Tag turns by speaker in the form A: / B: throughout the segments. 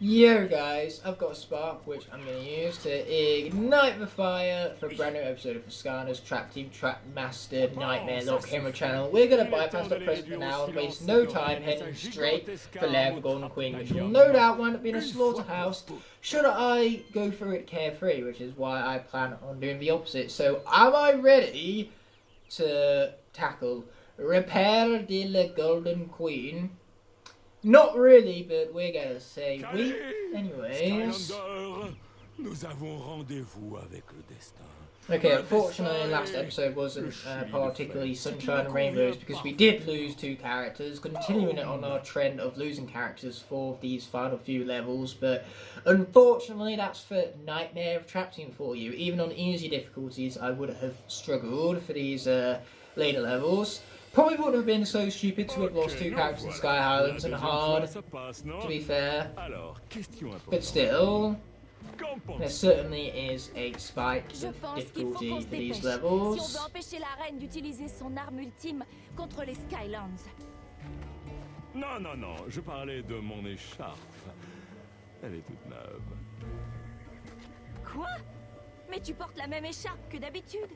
A: Yo guys, I've got a spark which I'm going to use to ignite the fire for a brand new episode of the Skylanders Trap Team Trap Master Nightmare Locke here on the channel. We're going to bypass the press for now and waste no time heading straight for Lair of the Golden Queen, which will no doubt wind up being a slaughterhouse should I go through it carefree, which is why I plan on doing the opposite. So am I ready to tackle Repair de la Golden Queen? Not really, but we're gonna say we. Anyways. Okay, unfortunately, last episode wasn't particularly sunshine and rainbows because we did lose 2 characters, continuing it on our trend of losing characters for these final few levels. But unfortunately, that's for Nightmare of Trap Team for you. Even on easy difficulties, I would have struggled for these later levels. Probably wouldn't have been so stupid to have lost 2 characters in Sky Highlands and hard, to be fair. But still, there certainly is a spike of difficulty for these levels.
B: Non, je parlais de mon écharpe. Elle est toute neuve.
C: Quoi? Mais tu portes la même écharpe que d'habitude.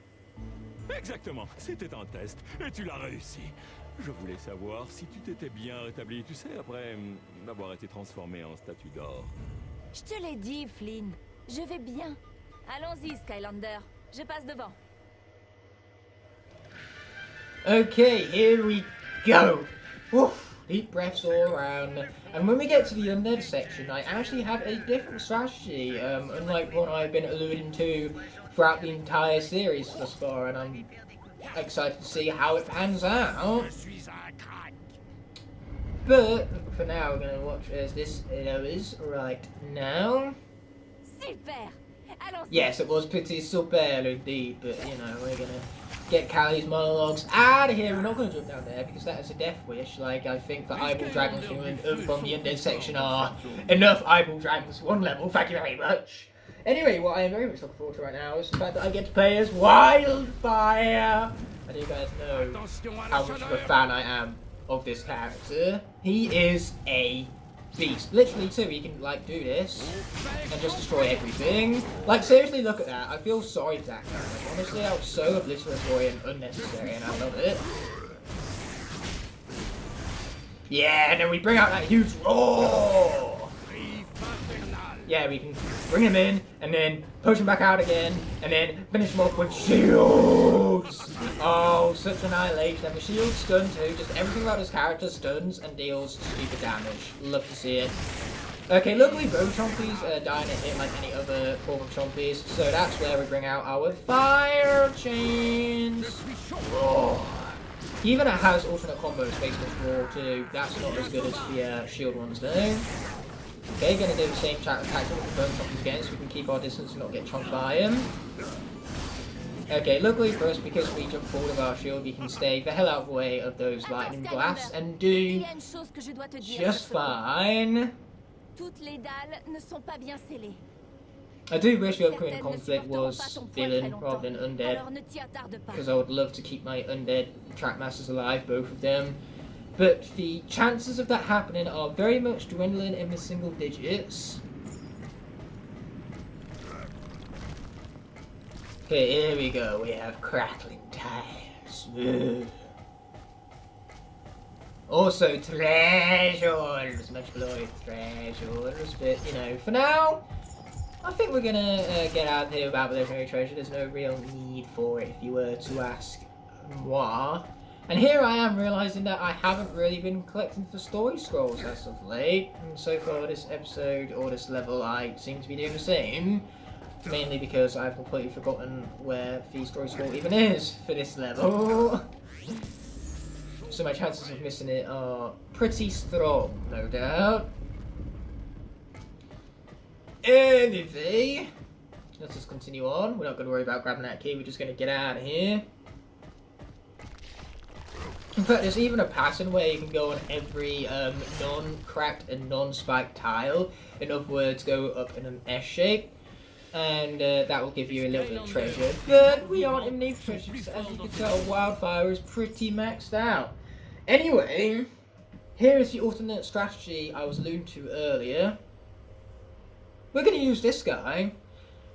B: Exactement, c'était un test, et tu l'as réussi. Je voulais savoir si tu t'étais bien rétabli, tu sais, après avoir été transformé en statue d'or.
C: Je te l'ai dit, Flynn. Je vais bien. Allons-y, Skylander. Je passe devant.
A: Okay, here we go. Woof, deep breaths all around. And when we get to the undead section, I actually have a different strategy, unlike what I've been alluding to throughout the entire series thus far, and I'm excited to see how it pans out. But for now, we're going to watch as this is right now.
C: Super.
A: Yes, it was pretty super indeed, but you know, we're going to get Callie's monologues out of here. We're not going to jump down there because that is a death wish. Like, I think the eyeball dragons from the undead section are enough eyeball dragons for one level. Thank you very much. Anyway, what I am very much looking forward to right now is the fact that I get to play as Wildfire. And you guys know how much of a fan I am of this character. He is a beast. Literally too, he can like do this and just destroy everything. Like seriously, look at that. I feel sorry for that character. Like, honestly, that was so obliteratory and unnecessary, and I love it. Yeah, and then we bring out that huge roar. Yeah, we can bring him in, and then push him back out again, and then finish him off with shields! Oh, such annihilation. And the shield stun too, just everything about his character stuns and deals stupid damage. Love to see it. Okay, luckily both Chompies die in a hit like any other form of Chompies, so that's where we bring out our fire chains! Roar! He even has alternate combos based on roar too. That's not as good as the shield ones though. Okay, gonna do the same tactic with the burn chompies again so we can keep our distance and not get chomped by him. Okay, luckily for us, because we jump forward with our shield, we can stay the hell out of the way of those lightning blasts and do just fine. I do wish the upcoming conflict was villain rather than undead, because I would love to keep my undead track masters alive, both of them. But the chances of that happening are very much dwindling in the single digits. Okay, here we go. We have crackling tires. Ugh. Also treasures. Much below treasures. But, you know, for now, I think we're gonna get out of here without the legendary treasure. There's no real need for it if you were to ask moi. And here I am realising that I haven't really been collecting for story scrolls as of late. And so far this episode, or this level, I seem to be doing the same. Mainly because I've completely forgotten where the story scroll even is for this level. So my chances of missing it are pretty strong, no doubt. Anyway, let's just continue on. We're not going to worry about grabbing that key, we're just going to get out of here. In fact, there's even a pattern where you can go on every non-cracked and non-spiked tile. In other words, go up in an S shape. And that will give you a little bit of treasure. But we aren't in need for treasure, because as you can tell, Wildfire is pretty maxed out. Anyway, here is the alternate strategy I was alluding to earlier. we're going to use this guy.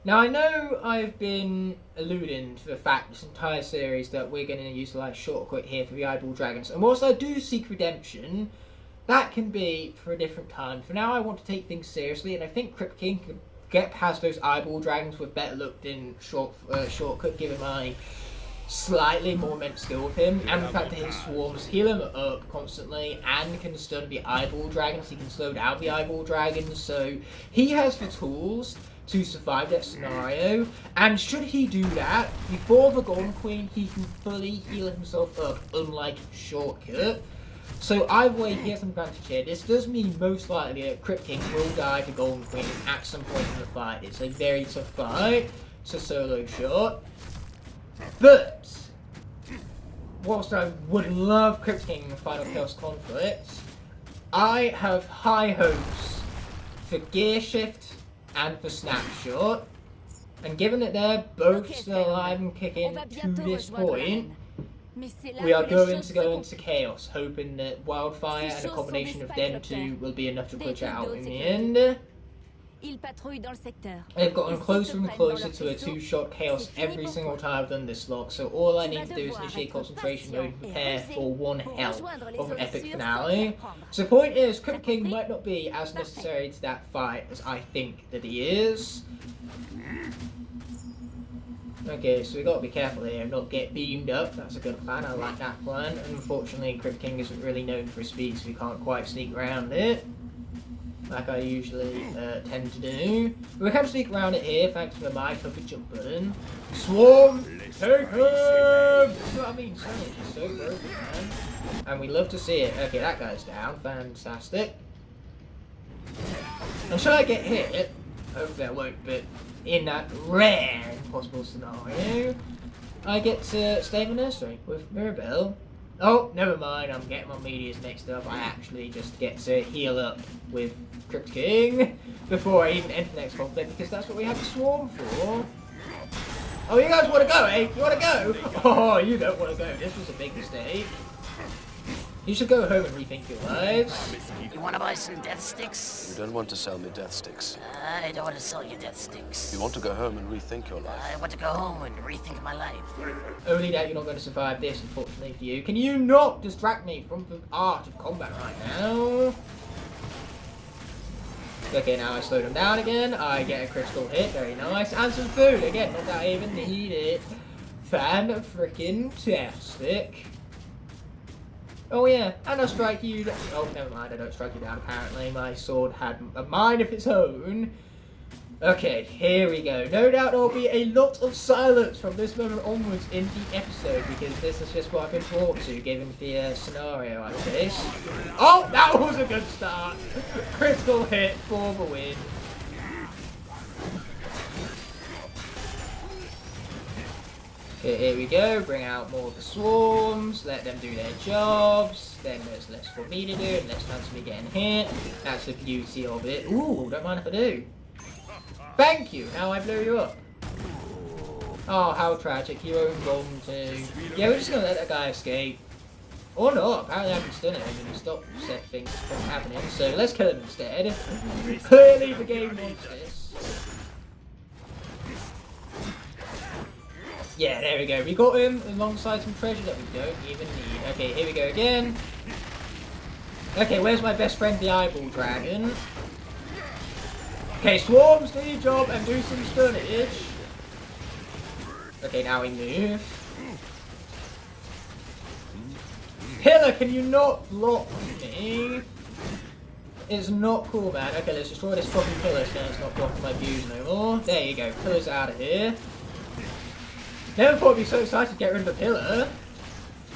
A: Now, I know I've been alluding to the fact this entire series that we're going to utilise shortcut here for the eyeball dragons. And whilst I do seek redemption, that can be for a different time. For now, I want to take things seriously, and I think Crypt King can get past those eyeball dragons with better luck than shortcut, given my slightly more immense skill with him, and the fact that his swarms heal him up constantly and can stun the eyeball dragons. He can slow down the eyeball dragons, so he has the tools to survive that scenario, and should he do that before the Golden Queen, he can fully heal himself up, unlike shortcut. So either way, he has an advantage here. This does mean most likely that Crypt King will die to Golden Queen at some point in the fight. It's a very tough fight to solo shot. But whilst I would love Crypt King in the final Chaos Conflict, I have high hopes for Gear Shift and for Snapshot. And given that they're both still alive and kicking to this point, we are going to go into Chaos, hoping that Wildfire and a combination of them two will be enough to clutch it out in the end. They've gotten closer and closer to a two-shot Chaos every single time I've done this log, so all I need to do is initiate concentration mode and prepare for one hell of an epic finale. So the point is, Crypt King might not be as necessary to that fight as I think that he is. Okay, so we got to be careful here and not get beamed up. That's a good plan, I like that plan. Unfortunately, Crypt King isn't really known for his speed, so we can't quite sneak around it like I usually tend to do. We can sneak around it here thanks to my perfect jump button. Swarm! Take him! That's what I mean, Sonic is so broken, man. And we love to see it. Okay, that guy's down. Fantastic. And should I get hit? Hopefully I won't, but in that rare impossible scenario, I get to stay in the nursery with Mirabelle. Oh, never mind, I'm getting my medias mixed up. I actually just get to heal up with Crypt King before I even enter the next conflict, because that's what we have the swarm for. Oh, you guys want to go, eh? You want to go? Oh, you don't want to go. This was a big mistake. You should go home and rethink your lives.
D: You want to buy some death sticks?
E: You don't want to sell me death sticks.
D: I don't want to sell you death sticks.
E: You want to go home and rethink your life.
D: I want to go home and rethink my life.
A: Only that you're not going to survive this, unfortunately for you. Can you not distract me from the art of combat right now? Okay, now I slow them down again. I get a critical hit, very nice. And some food, again, not that I even need it. Fan-freaking-tastic. Oh yeah, and I'll strike you down. Oh, never mind, I don't strike you down apparently. My sword had a mind of its own. Okay, here we go. No doubt there will be a lot of silence from this moment onwards in the episode, because this is just what I've been brought to, given the scenario I face. Oh, that was a good start! Critical hit for the win. Okay, here we go, bring out more of the swarms, let them do their jobs, then there's less for me to do, and less chance of me getting hit. That's the beauty of it. Ooh, don't mind if I do. Thank you, now I blew you up. Oh, how tragic, you own bomb too. Yeah, we're just gonna let that guy escape. Or not, apparently I can stun him and stop said things from happening, so let's kill him instead. Clearly the game wants this. Yeah, there we go. We got him alongside some treasure that we don't even need. Okay, here we go again. Okay, where's my best friend, the eyeball dragon? Okay, swarms, do your job and do some stunnage. Okay, now we move. Pillar, can you not block me? It's not cool, man. Okay, let's destroy this fucking pillar so it's not blocking my views no more. There you go, pillar's out of here. Never thought I'd be so excited to get rid of a pillar.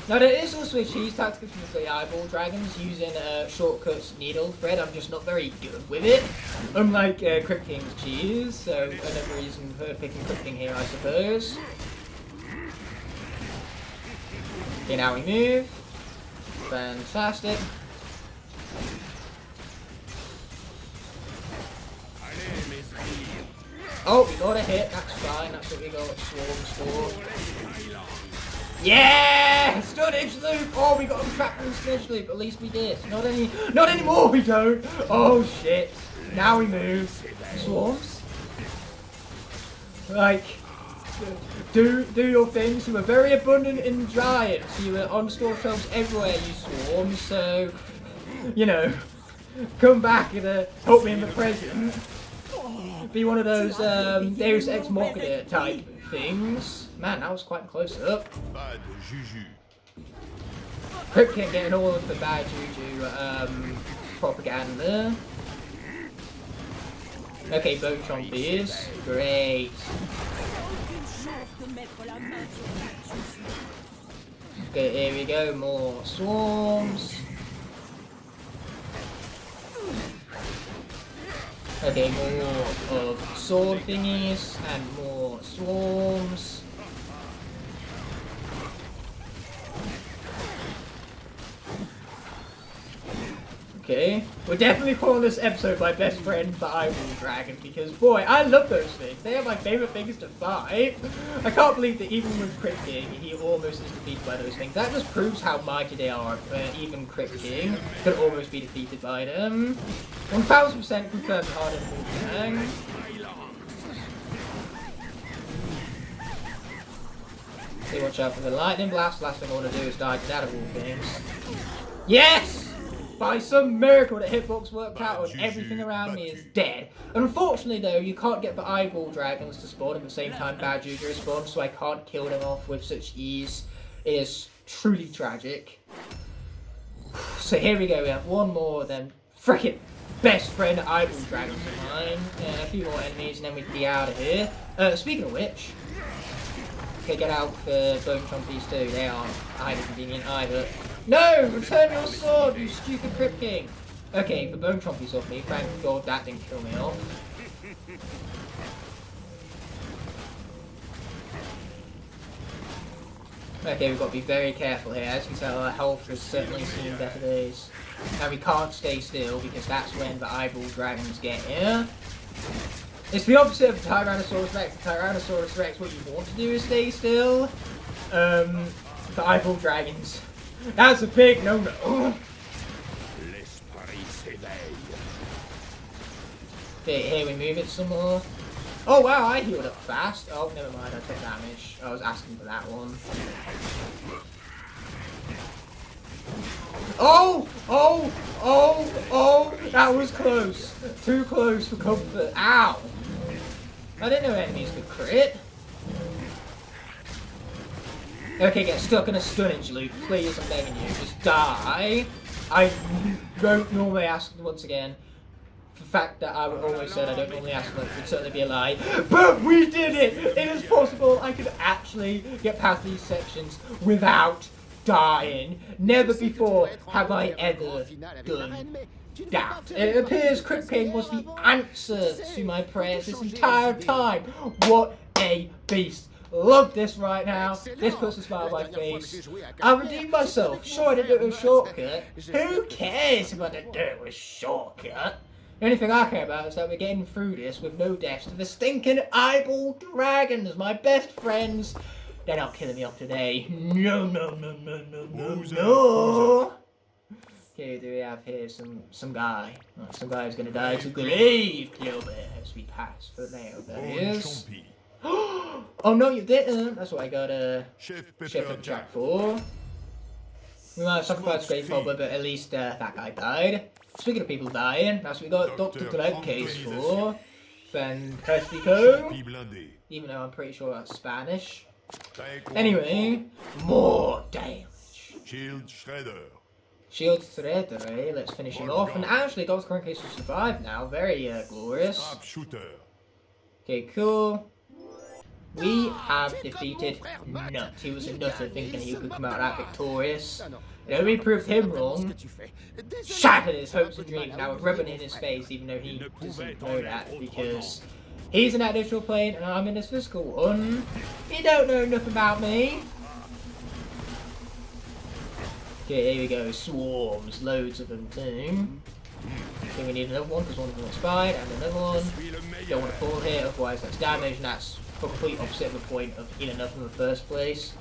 A: Now there is also a cheese tactic with the eyeball dragons using shortcuts needle thread. I'm just not very good with it. Unlike Crypt King's cheese, so another reason for picking Crypt King here, I suppose. Okay, now we move. Fantastic. Oh, we got a hit, that's fine, that's what we got swarms for. Yeah! Stunnage loop! Oh, we got him trapped in the stunnage loop. At least we did. Not anymore, we don't. Oh, shit. Now we move. Swarms. Like, do your things. You were very abundant in giants. You were on store shelves everywhere, you swarms. So, you know, come back and help me in the present. Be one of those Deus Ex Machina type things. Man, that was quite close up. Crypt King getting all of the bad juju propaganda. Okay, Bone Chompies. Great. Okay, here we go. More swarms. Okay, more of sword thingies and more swarms. Okay, we're definitely calling this episode my best friend, the Eyeball Dragon, because boy, I love those things. They are my favourite things to fight. I can't believe that even with Crypt King, he almost is defeated by those things. That just proves how mighty they are. Even Crypt King could almost be defeated by them. 1000% confirmed harder than Wolfgang. Okay, watch out for the lightning blast. Last thing I want to do is die to that of all things. Yes! By some miracle, the hitbox worked out and everything around me is dead. Unfortunately though, you can't get the eyeball dragons to spawn at the same time Bad Juju spawns, so I can't kill them off with such ease. It is truly tragic. So here we go, we have one more than frickin' best friend eyeball dragons of mine. And a few more enemies and then we'd be out of here. Speaking of which, okay, get out the Bone Chompies too, they aren't either convenient either. No! Return your sword, you stupid Crypt King! Okay, the Bone Chompies off me. Thank God that didn't kill me off. Okay, we've got to be very careful here. As you can tell, our health has certainly seen better days. Now we can't stay still because that's when the eyeball dragons get here. It's the opposite of Tyrannosaurus Rex. Tyrannosaurus Rex, what you want to do is stay still. The eyeball dragons. That's a big no-no. Okay, here we move it some more. Oh wow, I healed up fast. Oh, never mind, I took damage. I was asking for that one. Oh! Oh! Oh! Oh! That was close. Too close for comfort. Ow! I didn't know enemies could crit. Okay, get stuck in a stunnage loop. Please, I'm begging you. Just die. I don't normally ask once again. The fact that I always said I don't normally ask much would certainly be a lie. But we did it! It is possible I could actually get past these sections without dying. Never before have I ever done that. It appears Crypt King was the answer to my prayers this entire time. What a beast. Love this right now. This puts a smile on my face. I'll redeem myself. Sure, I didn't do it with a shortcut. Who cares if I didn't do it with a shortcut? The only thing I care about is that we're getting through this with no deaths to the stinking eyeball dragons, my best friends. They're not killing me off today. No, no, no, no, no, no, no. Okay, do we have here some guy? Oh, some guy who's gonna die to grave clover as we pass for now. That is. Oh no, you didn't! That's what I got a Shepherd Jack for. We might have sacrificed Great Cobra, but at least that guy died. Speaking of people dying, that's what we got Dr. Gladcase for. Fantastico. Even though I'm pretty sure that's Spanish. Anyway, more damage.
F: Shield Shredder.
A: Shield Shredder, eh? Let's finish him off. And actually, Dr. Gladcase has survived now. Very glorious. Okay, cool. We have defeated Nut. He was a nutter thinking he could come out of that victorious. It only proved him wrong. Shattered his hopes and dreams. Now we're rubbing in his face even though he doesn't know that because he's in that digital plane and I'm in this physical one. You don't know enough about me. Okay, here we go. Swarms. Loads of them too. Okay, we need another one because one of them expired and another one. Don't want to fall here, otherwise that's damage and that's the complete opposite of the point of healing up in the first place.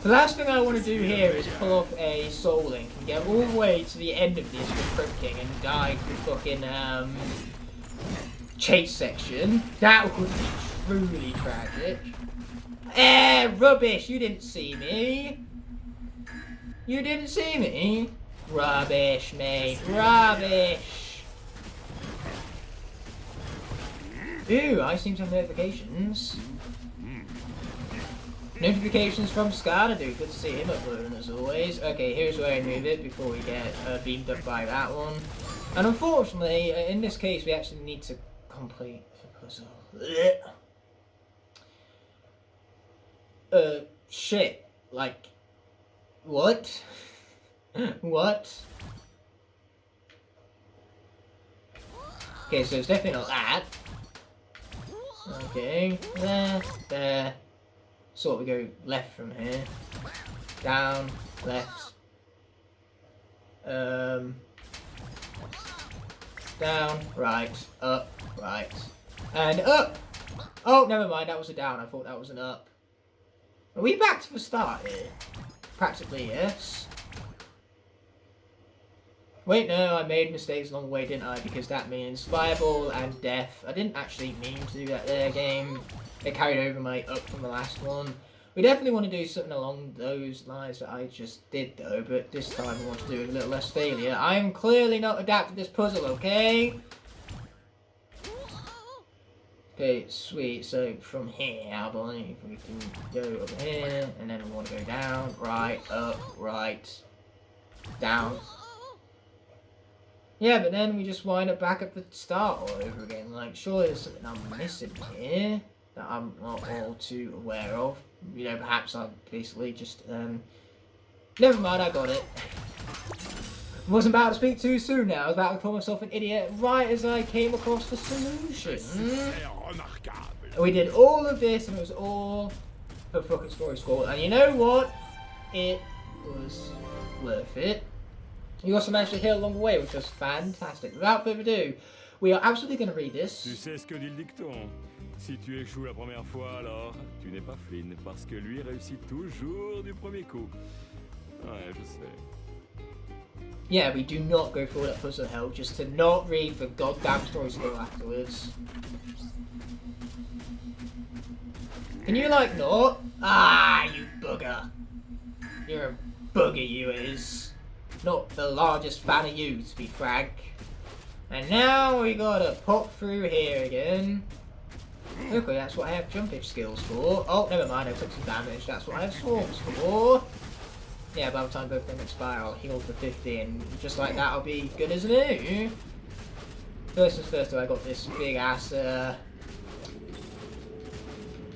A: The last thing I want to do here is pull off a Soul Link and get all the way to the end of this with Crypt King and die to the fucking chase section. That would be truly tragic. Rubbish! You didn't see me. You didn't see me. Rubbish, mate. Rubbish. Ooh, I seem to have notifications. Notifications from Skylander. Good to see him uploading as always. Okay, here's where I move it before we get beamed up by that one. And unfortunately, in this case, we actually need to complete the puzzle. Shit. Like, what? What? Okay, so it's definitely not that. Okay, there. So we go left from here. Down, left. Down, right, up, right. And up! Oh, never mind, that was a down. I thought that was an up. Are we back to the start here? Practically, yes. Wait, no, I made mistakes along the way, didn't I? Because that means fireball and death. I didn't actually mean to do that there, game. It carried over my up from the last one. We definitely want to do something along those lines that I just did, though. But this time I want to do a little less failure. I'm clearly not adapted to this puzzle, okay? Okay, sweet. So from here, I believe we can go over here. And then we want to go down, right, up, right, down. Yeah, but then we just wind up back at the start all over again. Like, surely there's something I'm missing here that I'm not all too aware of. You know, perhaps I'm basically just, never mind, I got it. Wasn't about to speak too soon now. I was about to call myself an idiot right as I came across the solution. We did all of this and it was all for fucking Story's fault. And you know what? It was worth it. You also managed to heal along the way, which was fantastic. Without further ado, we are absolutely going to read this.
B: Tu sais ce que dit le dicton. Si tu échoues la première fois, alors tu n'es pas Flynn, parce que lui réussit toujours du premier coup. Ouais, je sais.
A: Yeah, we do not go through that puzzle hell just to not read the goddamn story skill afterwards. Can you, like, not? Ah, you bugger. You're a bugger, you is. Not the largest fan of you, to be frank. And now we gotta pop through here again. Okay, that's what I have jumpage skills for. Oh, never mind, I took some damage. That's what I have swarms for. Yeah, by the time both of them expire, I'll heal for 50, and just like that, I'll be good as new. First things first, I got this big ass, yeah,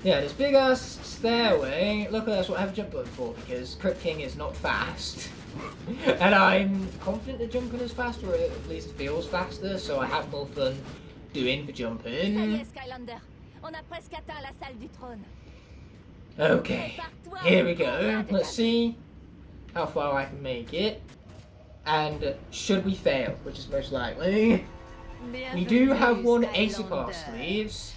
A: this big ass stairway. Look, that's what I have a jump button for, because Crypt King is not fast. And I'm confident that jumping is faster, or at least feels faster, so I have more fun doing the jumping.
C: Ça y est, Skylander. On a presque atteint la salle du trône.
A: Okay, here we go. Let's see how far I can make it. And should we fail, which is most likely, we do have one ace of our sleeves.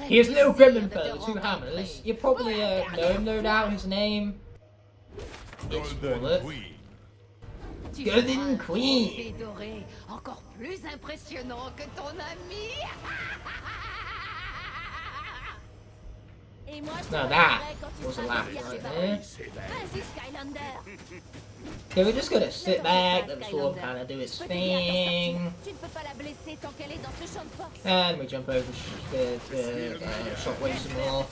A: He has a little gremlin fella with 2 hammers. You probably know him, no doubt, his name. It's Wallet. Golden Queen.
C: Encore plus impressionnant que ton ami.
A: Now that was a laugh right there.
C: Vas-y, Skylander.
A: Okay, we're just gonna sit back, let the sword kind of do its thing. And we jump over the shockwave some more.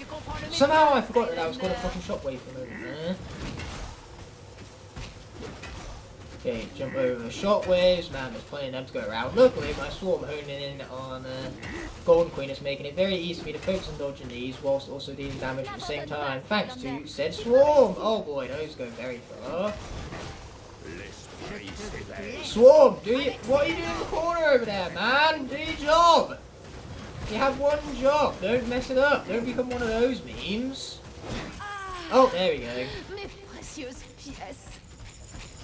A: Somehow I forgot that I was going to fucking shockwave for a moment there. Okay, jump over the shockwaves. Man, there's plenty of them to go around. Luckily, my swarm honing in on Golden Queen is making it very easy for me to focus on dodging these whilst also dealing damage at the same time, thanks to said swarm. Oh boy, those go very far. Swarm, what are you doing in the corner over there, man? Do your job. You have one job. Don't mess it up. Don't become one of those memes. Oh, there we go.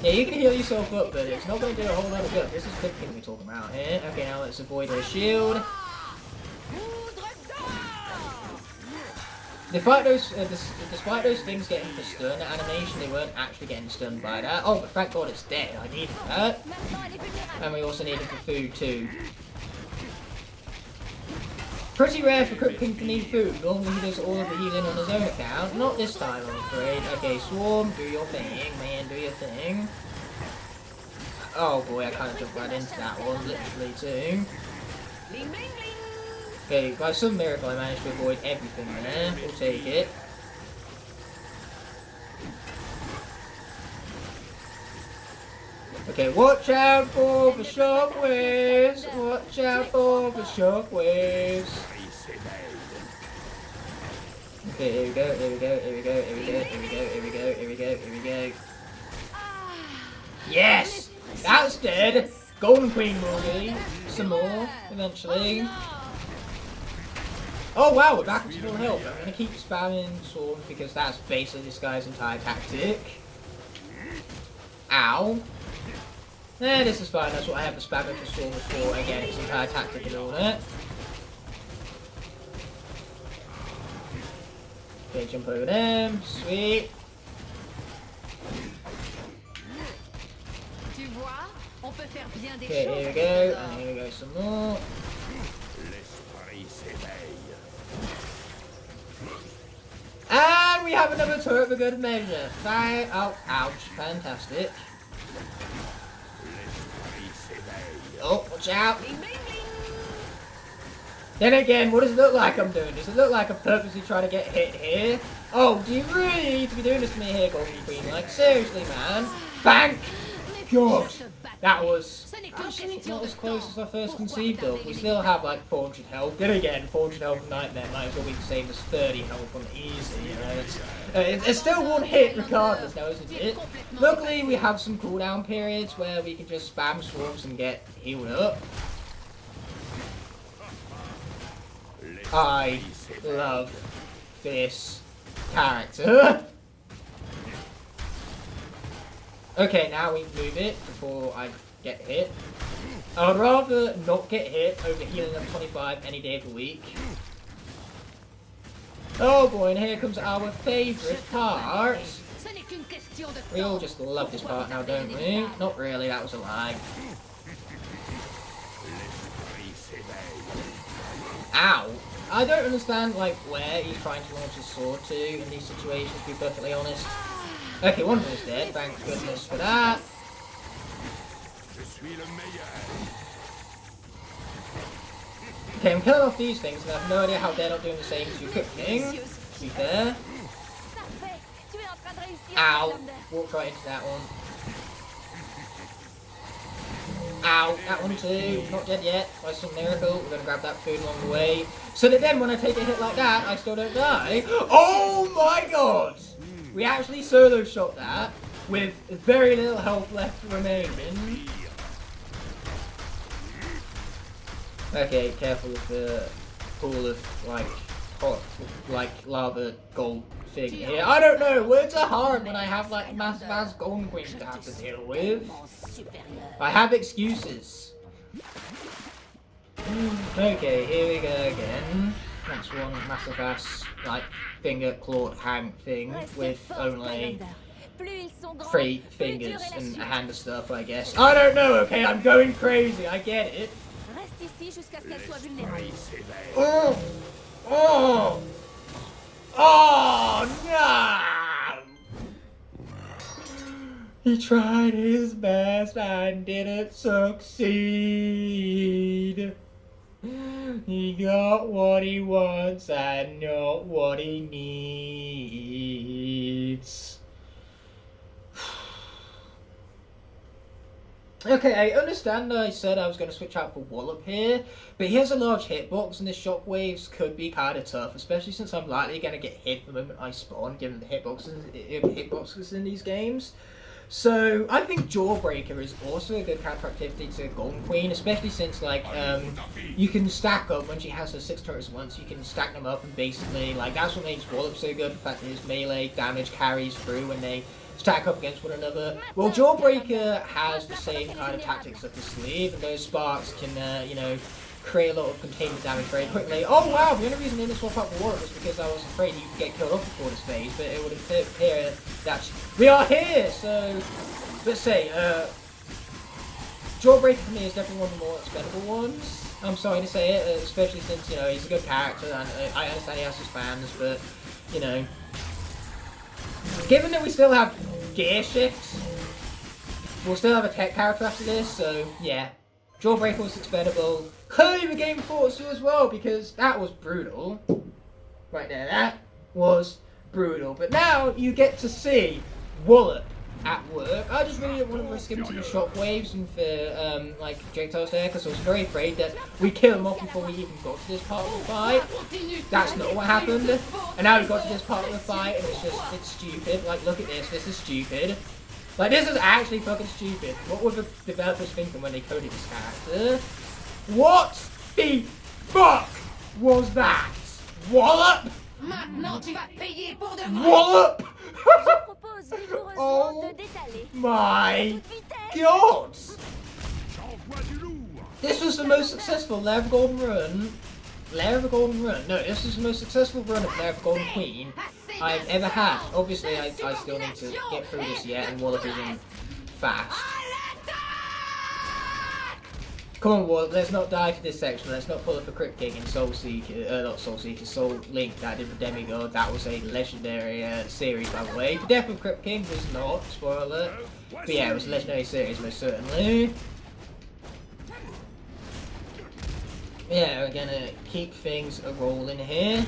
A: Yeah, you can heal yourself up, but it's not going to do a whole lot of good. This is Crypt King we're talking about here. Okay, now let's avoid her shield. Despite those things getting the stun animation, they weren't actually getting stunned by that. Oh, but thank God it's dead. I needed that. And we also needed the food too. Pretty rare for Crook King to need food. Normally he does all of the healing on his own account. Not this time, I'm afraid. Okay, Swarm, do your thing. Man, do your thing. Oh boy, I kind of jumped right into that one, literally too. Okay, by some miracle I managed to avoid everything there. We'll take it. Okay, watch out for the shockwaves! Watch out for the shockwaves! Okay, here we go, here we go, here we go, here we go, here we go, here we go, here we go, here we go. Yes! That's dead! Golden Queen will be. Some more, eventually. Oh wow, we're back to full health. I'm gonna keep spamming swords because that's basically this guy's entire tactic. Ow. This is fine, that's what I have the spamming for swords for. Again, it's entire tactic and all that. Okay, jump over them. Sweet. Okay, here we go, and here we go some more. And we have another turret for good measure. Oh, ouch, fantastic. Oh, watch out. Then again, what does it look like I'm doing? Does it look like I'm purposely trying to get hit here? Oh, do you really need to be doing this to me here, Golden Queen? Like, seriously, man? Thank God! That was actually not as close as I first conceived of. We still have like 400 health. Then again, 400 health from Nightmare might as well be the same as 30 health on Easy, you know. It's still one hit regardless now, isn't it? Luckily, we have some cooldown periods where we can just spam swarms and get healed up. I love this character. Okay, now we move it before I get hit. I would rather not get hit over healing up 25 any day of the week. Oh boy, and here comes our favourite part. We all just love this part now, don't we? Not really, that was a lie. Ow! I don't understand, like, where he's trying to launch his sword to in these situations, to be perfectly honest. Okay, one of them is dead, thank goodness for that. Okay, I'm killing off these things, and I have no idea how they're not doing the same to cooking, to be fair. Ow! Walked right into that one. Ow! That one too. Not dead yet. By some miracle, we're gonna grab that food along the way. So that then when I take a hit like that, I still don't die. Oh my god! We actually solo shot that with very little health left remaining. Okay, careful with the pool of like hot, like lava gold thing here. I don't know, words are hard when I have like massive ass golden queens to have to deal with. I have excuses. Okay, here we go again. Next one, massive ass like finger clawed hand thing with only 3 fingers and a hand of stuff, I guess. I don't know, okay, I'm going crazy, I get it. Oh! Oh! Oh no! He tried his best and didn't succeed. He got what he wants and not what he needs. Okay, I understand that I said I was going to switch out for Wallop here, but he has a large hitbox and the shockwaves could be kind of tough, especially since I'm likely going to get hit the moment I spawn, given the hitboxes in these games. So, I think Jawbreaker is also a good counter-activity to Golden Queen, especially since, like, you can stack up, when she has her 6 turrets at once, you can stack them up and basically, like, that's what makes Wallop so good, the fact that his melee damage carries through when they stack up against one another. Well, Jawbreaker has the same kind of tactics up his sleeve, and those sparks can, you know, create a lot of containment damage very quickly. Oh wow, the only reason I didn't swap out for Warlock was because I was afraid you could get killed off before this phase, but it would appear that we are here, so let's say, Jawbreaker for me is definitely one of the more expendable ones. I'm sorry to say it, especially since, you know, he's a good character, and I understand he has his fans, but, you know, given that we still have gear shifts, we'll still have a tech character after this, so, yeah. Jawbreaker was expendable. Clearly the game thought so as well, because that was brutal. Right there, that was brutal. But now you get to see Wallop at work. I just really didn't want to risk him to the shockwaves and for like projectiles there, because I was very afraid that we kill him off before we even got to this part of the fight. That's not what happened. And now we got to this part of the fight and it's stupid. Like, look at this. This is stupid. Like, this is actually fucking stupid. What were the developers thinking when they coded this character? What the fuck was that? Wallop? Wallop? Oh my god! This was the most successful Lair of Golden Run. Lair of Golden Run? No, this was the most successful run of Lair of Golden Queen I've ever had. Obviously, I still need to get through this yet, and Wallop isn't fast. Come on, Wallop, let's not die to this section. Let's not pull up a Crypt King in Soul Seeker, not Soul Seeker, Soul Link that I did with Demigod. That was a legendary series, by the way. The Death of Crypt King was not, spoiler alert. But yeah, it was a legendary series, most certainly. Yeah, we're gonna keep things rolling here.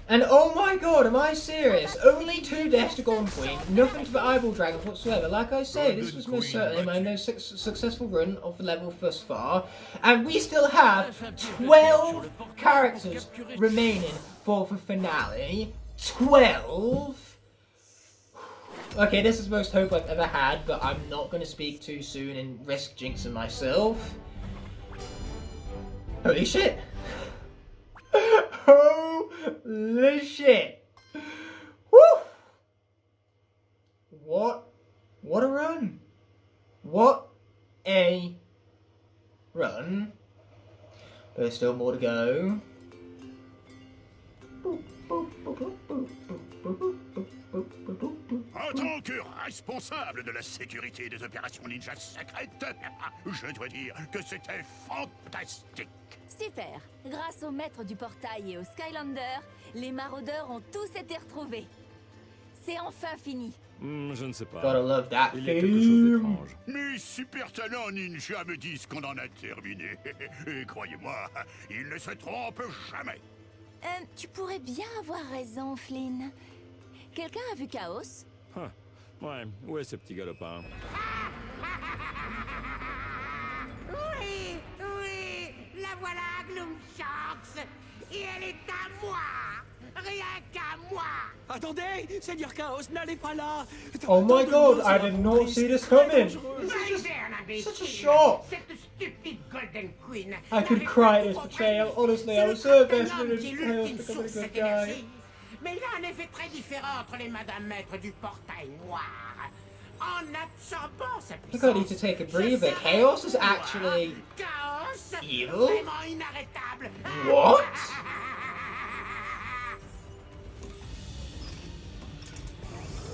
A: And oh my god, am I serious? Only 2 deaths to Golden Queen, nothing to the Eyeball Dragon whatsoever. Like I say, this was most certainly my most successful run of the level thus far. And we still have 12 characters remaining for the finale. 12? Okay, this is the most hope I've ever had, but I'm not going to speak too soon and risk jinxing myself. Holy shit! Holy shit! Woo! What a run! What a run! There's still more to go.
F: En tant que responsable de la sécurité des opérations ninja secrètes, je dois dire que c'était fantastique.
C: Super. Grâce au maître du portail et au Skylander, les maraudeurs ont tous été retrouvés. C'est enfin fini.
B: Je ne sais pas.
A: Gotta love that
B: Il y a quelque chose d'étrange.
F: Mes super talents ninja me disent qu'on en a terminé. Et croyez-moi, ils ne se trompent jamais.
C: Tu pourrais bien avoir raison, Flynn. Quelqu'un a vu Chaos?
B: Ouais, où est ce petit galopin?
G: Oui, oui, la voilà, Gloomshanks. Et elle est à moi. Rien qu'à moi.
H: Attendez, Seigneur Chaos, n'allez pas là.
A: Oh my god, I did not see this coming. This is such a shock.
G: Cette stupide Golden Queen.
A: I could cry at this betrayal. Honestly, I was so invested in Chaos becoming a good guy.
G: Mais il y a un effet très différent entre les Madame Maîtres du Portail Noir. En absorbant sa
A: I think I
G: puissance,
A: need to take a breather. Chaos is actually
G: Chaos,
A: evil?
G: vraiment inarrêtable.
A: What?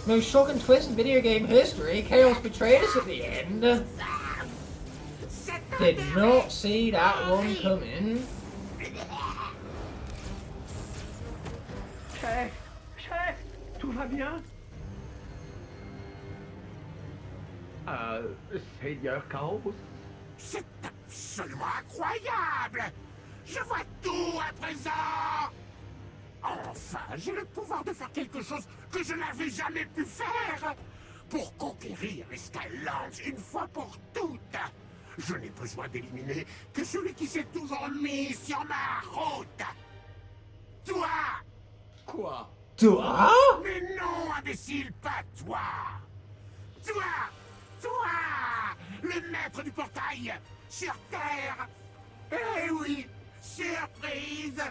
A: Most shocking twist in video game history. Chaos betrayed us at the end. Did not see that one coming.
H: Chef, tout va bien? Seigneur Chaos?
G: C'est absolument incroyable. Je vois tout à présent. Enfin, j'ai le pouvoir de faire quelque chose que je n'avais jamais pu faire. Pour conquérir les Skylanders une fois pour toutes. Je n'ai besoin d'éliminer que celui qui s'est toujours mis sur ma route. Toi!
H: Quoi?
A: Toi?
G: Mais non, imbécile, pas toi! Toi! Toi! Le maître du portail! Sur Terre! Eh oui! Surprise!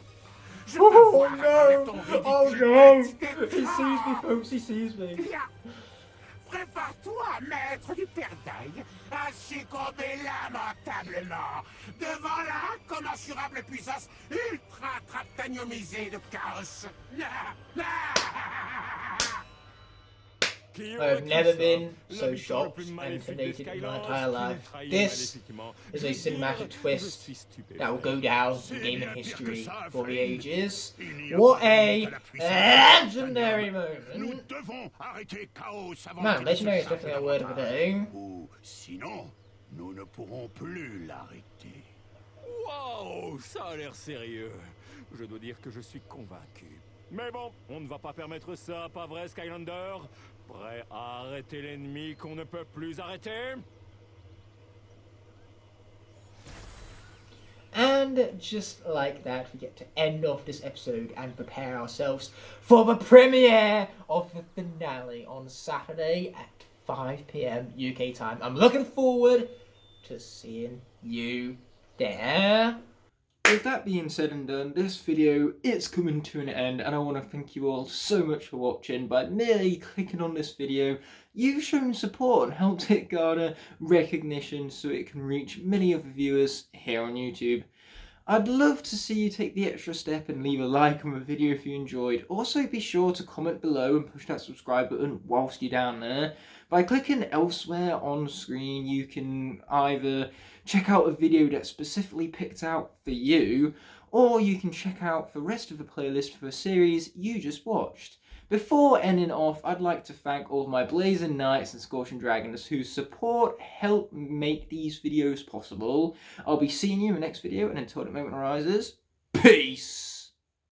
G: Je peux
A: Oh
G: voir à travers ton
A: no!
G: ridicule
A: Oh no!
G: petit
A: He sees me, folks, he sees me.
G: Bien. Prépare-toi toi, maître du perdail, a succombé lamentablement devant l'incommensurable puissance ultra-traptagnomisée de chaos.
A: I've never been so shocked and intimidated in my entire life. This is a cinematic twist that will go down in gaming history for the ages. What a legendary moment! Man, legendary is definitely a word of the day.
F: Sinon, nous ne pourrons plus l'arrêter.
B: Waouh, ça a l'air sérieux. Je dois dire que je suis convaincu. Mais bon, on ne va pas permettre ça, pas vrai, Skylander? Prêt à arrêter l'ennemi qu'on ne peut plus arrêter?
A: And just like that, we get to end off this episode and prepare ourselves for the premiere of the finale on Saturday at 5 PM UK time. I'm looking forward to seeing you there. With that being said and done, this video is coming to an end, and I want to thank you all so much for watching. By merely clicking on this video, you've shown support and helped it garner recognition so it can reach many other viewers here on YouTube. I'd love to see you take the extra step and leave a like on the video if you enjoyed. Also be sure to comment below and push that subscribe button whilst you're down there. By clicking elsewhere on screen, you can either check out a video that's specifically picked out for you, or you can check out the rest of the playlist for a series you just watched. Before ending off, I'd like to thank all of my Blazing Knights and Scorching Dragons whose support helped make these videos possible. I'll be seeing you in the next video, and until that moment arises, peace!